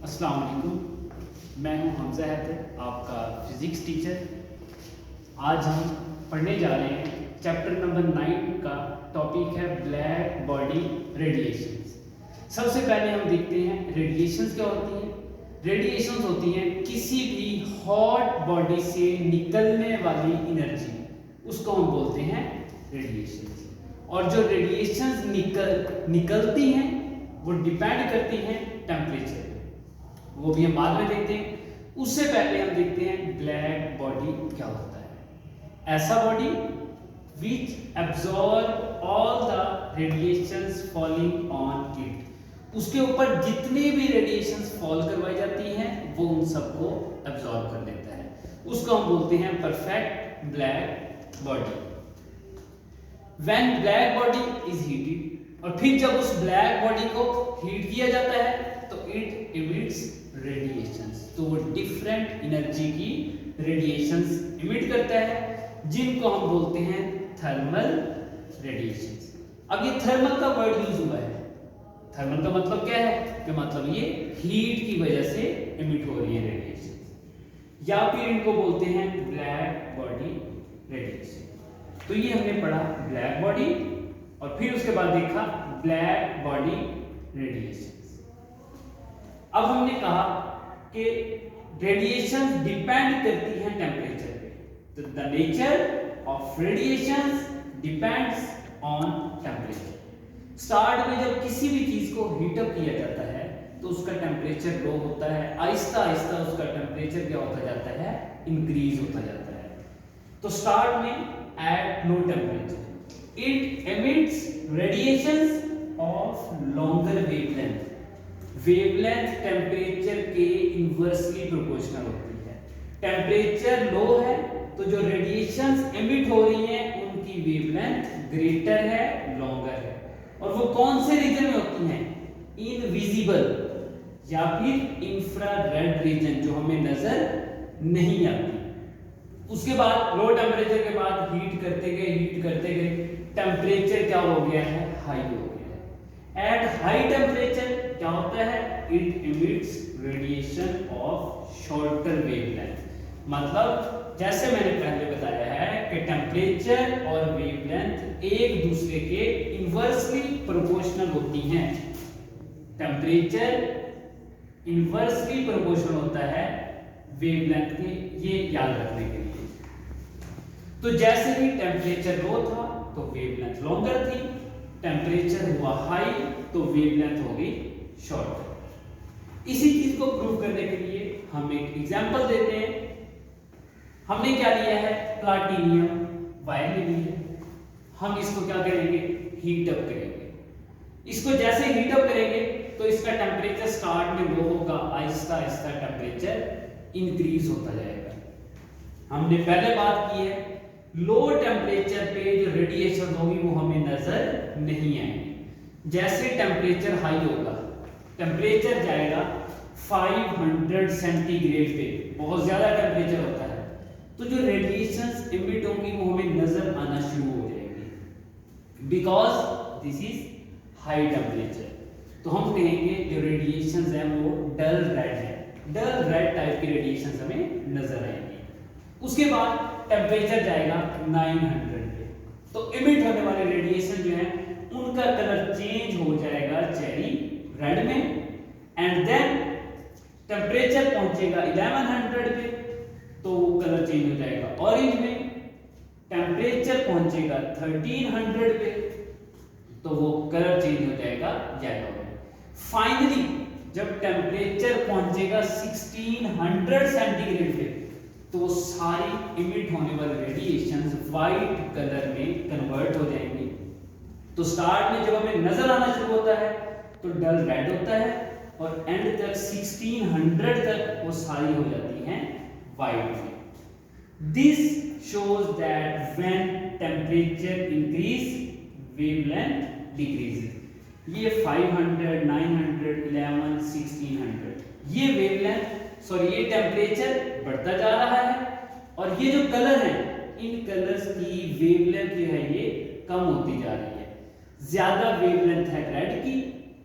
अस्सलाम वालेकुम, मैं हूं हमजा हैदर, आपका फिज़िक्स टीचर। आज हम पढ़ने जा रहे हैं चैप्टर नंबर 9 का टॉपिक है ब्लैक बॉडी रेडिएशंस। सबसे पहले हम देखते हैं रेडिएशंस क्या होती हैं। रेडिएशंस होती हैं किसी भी हॉट बॉडी से निकलने वाली एनर्जी, उसको हम बोलते हैं रेडिएशंस। और जो रेडिएशंस निकलती हैं वो डिपेंड करती हैं टेम्परेचर पे, वो भी हम बाद में देखते हैं। उससे पहले हम देखते हैं ब्लैक बॉडी क्या होता है। ऐसा body which absorb all the radiations falling on it, उसके ऊपर जितने भी रेडिएशंस फॉल करवाई जाती हैं वो उन सबको एब्जॉर्ब कर लेता है, उसको हम बोलते हैं perfect black body. When black body is heated, और फिर जब उस ब्लैक बॉडी को हीट किया जाता है तो इट emits radiations, तो वो डिफरेंट एनर्जी की रेडिएशंस इमिट करता है जिनको हम बोलते हैं थर्मल रेडिएशंस। अब ये थर्मल का वर्ड यूज हुआ है। थर्मल का मतलब क्या है कि मतलब ये हीट की वजह से इमिट हो रही है रेडिएशंस, या फिर इनको बोलते हैं ब्लैक बॉडी रेडिएशन। तो ये हमने पढ़ा ब्लैक बॉडी और फिर उसके बाद देखा ब्लैक बॉडी रेडिएशंस। अब हमने कहा कि रेडिएशंस डिपेंड करती हैं टेम्परेचर पे, तो the nature of radiations depends on temperature. Start में जब किसी भी चीज को हीट अप किया जाता है तो उसका टेम्परेचर लो होता है, आहिस्ता आहिस्ता उसका टेम्परेचर क्या होता जाता है, इंक्रीज होता जाता है। तो स्टार्ट में at low temperature it emits radiations of longer wavelength temperature के इनवर्सली प्रोपोर्शनल होती है। टेम्परेचर लो है तो जो रेडिएशंस एमिट हो रही हैं उनकी वेवलेंथ ग्रेटर है, लॉन्गर है, और वो कौन से रीजन में होती हैं, इनविजिबल या फिर इंफ्रारेड रीजन, जो हमें नजर नहीं आती। उसके बाद लो टेम्परेचर के बाद हीट करते गए टेम्परेचर क्या हो गया है, हाई हो गया है। एट हाई टेम्परेचर क्या होता है, it emits radiation of shorter wavelength. मतलब जैसे मैंने पहले बताया है कि टेम्परेचर और वेवलेंथ एक दूसरे के इनवर्सली प्रोपोर्शनल होती हैं। टेम्परेचर इनवर्सली प्रोपोर्शनल होता है वेवलेंथ के, ये याद रखने के लिए। तो जैसे ही टेम्परेचर लो था तो वेवलेंथ लॉन्गर थी, टेम्परेचर हुआ हाई तो वेवलेंथ हो गई शॉर्ट। इसी चीज को प्रूव करने के लिए हम एक एग्जांपल देते हैं। हमने क्या लिया है, प्लाटिनियम वायर ले ली है। हम इसको क्या करेंगे, हीट अप करेंगे। इसको जैसे हीट अप करेंगे तो इसका टेम्परेचर स्टार्ट में लो होगा, आहिस्ता आहिस्ता टेम्परेचर इंक्रीज होता जाएगा। हमने पहले बात की है लो टेम्परेचर पे जो रेडिएशन होगी वो हमें नजर नहीं आएगी। जैसे टेम्परेचर हाई होगा, टेम्परेचर जाएगा 500 सेंटीग्रेड पे, बहुत ज्यादा टेम्परेचर होता है, तो जो रेडिएशंस इमिट होंगी वो हमें नजर आना शुरू हो जाएगी, because this is high temperature. तो हम कहेंगे जो रेडिएशंस हैं वो डल रेड है, डल रेड टाइप की रेडिएशंस हमें नजर आएंगी। उसके बाद टेम्परेचर जाएगा 900 पे, तो इमिट होने वाले रेडिएशन जो है उनका कलर चेंज हो जाएगा चेरी रेड में, एंड देन टेम्परेचर पहुंचेगा 1100 पे तो वो कलर चेंज हो जाएगा ऑरेंज में। टेम्परेचर पहुंचेगा 1300 पे तो वो कलर चेंज हो जाएगा येलो में। फाइनली जब टेम्परेचर पहुंचेगा 1600 सेंटीग्रेड पे तो सारी इमिट होने वाली रेडिएशंस वाइट कलर में कन्वर्ट हो जाएंगी। तो स्टार्ट में जब हमें नजर आना शुरू होता है तो डल रेड होता है और एंड तक 1600 तक वो सारी हो जाती हैं वाइट में। This shows that when temperature increase wavelength decreases. ये 500, 900, 11, 1600 ये वेवलेंथ ये टेम्परेचर बढ़ता जा रहा है और ये जो कलर है इन कलर्स की वेवलेंथ जो है ये कम होती जा रही है। ज्यादा वेवलेंथ है रेड की,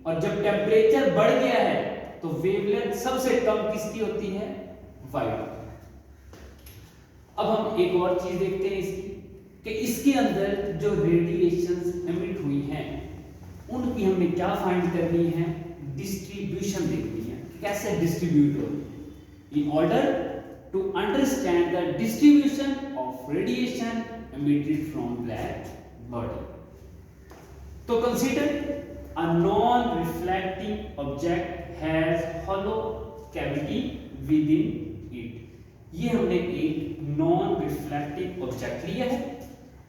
और जब टेम्परेचर बढ़ गया है तो वेवलेंथ सबसे कम किसकी होती है? वाइट। अब हम एक और चीज देखते हैं इसकी कि इसके अंदर जो रेडिएशंस एमिट हुई हैं उनकी हमें क्या फाइंड करनी है? डिस्ट्रीब्यूशन देखनी है, कैसे डिस्ट्रीब्यूट हो रही है। In order to understand the distribution of radiation emitted from black body. तो consider a non-reflecting object has hollow cavity within it. ये हमने एक non-reflecting object लिया है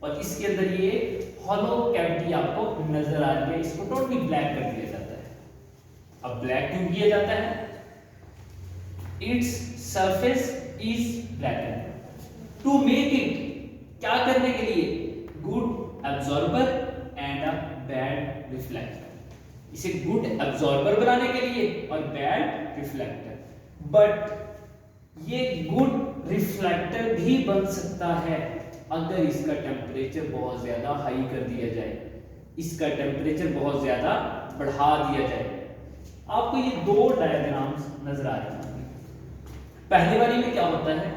और इसके अंदर ये hollow cavity आपको नजर आ रही है। इसको टोटली ब्लैक कर दिया जाता है। अब ब्लैक क्यों किया जाता है? Its surface is blackened to make it, क्या करने के लिए? Good absorber and a bad reflector. इसे गुड एब्जॉर्बर बनाने के लिए और बैड रिफ्लेक्टर। बट ये गुड रिफ्लेक्टर भी बन सकता है अगर इसका टेम्परेचर बहुत ज्यादा हाई कर दिया जाए, इसका टेम्परेचर बहुत ज्यादा बढ़ा दिया जाए। आपको ये दो डायग्राम्स नजर आ रहे हैं। पहले वाली में क्या होता है?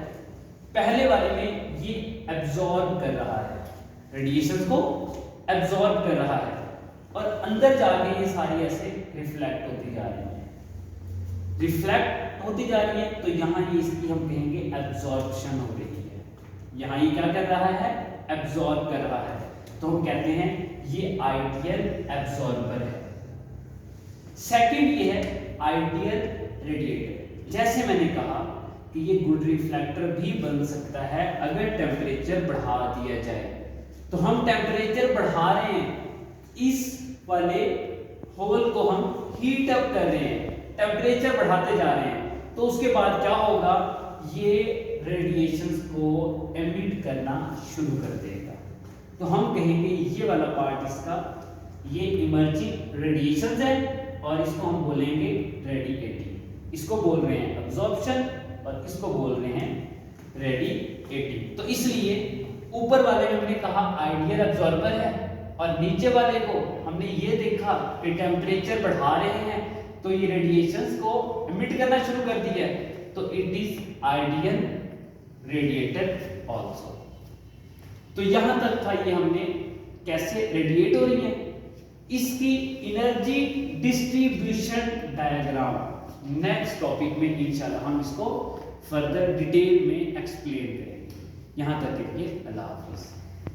पहले वाले में ये एब्जॉर्ब कर रहा है, रेडिएशन को एब्जॉर्ब कर रहा है और अंदर जाके ये सारी ऐसे रिफ्लेक्ट होती जा रही है, रिफ्लेक्ट होती जा रही है। तो यहाँ ये इसकी हम कहेंगे एब्जॉर्प्शन हो रही है। यहाँ ये क्या कर रहा है? एब्जॉर्ब कर रहा है। तो हम कहते हैं ये आइडियल एब्जॉर्बर है। सेकंड ये है आइडियल रेडिएटर। जैसे मैंने कहा कि ये गुड रिफ्लेक्टर भी बन सकता है अगर टेम्परेचर बढ़ा दिया जाए। तो हम टेम्परेचर बढ़ा रहे हैं, इस वाले होल को हम हीट अप कर रहे हैं, टेम्परेचर बढ़ाते जा रहे हैं। तो उसके बाद क्या होगा? ये रेडिएशंस को एमिट करना शुरू कर देगा। तो हम कहेंगे ये वाला पार्ट इसका, ये इमर्जिंग रेडिएशंस है और इसको हम बोलेंगे रेडिएटिंग। इसको बोल रहे हैं अब्जॉर्प्शन और इसको बोल रहे हैं रेडिएटिंग। तो इसलिए ऊपर वाले में हमने कहा आइडियल एब्जॉर्बर है और नीचे वाले को हमने ये देखा कि टेम्परेचर बढ़ा रहे हैं तो ये रेडिएशंस को एमिट करना शुरू कर दिया है। तो it is ideal radiator also. तो यहां तक था ये हमने कैसे रेडिएट हो रही है, इसकी energy distribution diagram. Next topic में इंशाल्लाह हम इसको फर्दर डिटेल में एक्सप्लेन करेंगे। यहां तक के लिए अल्लाह हाफिज़।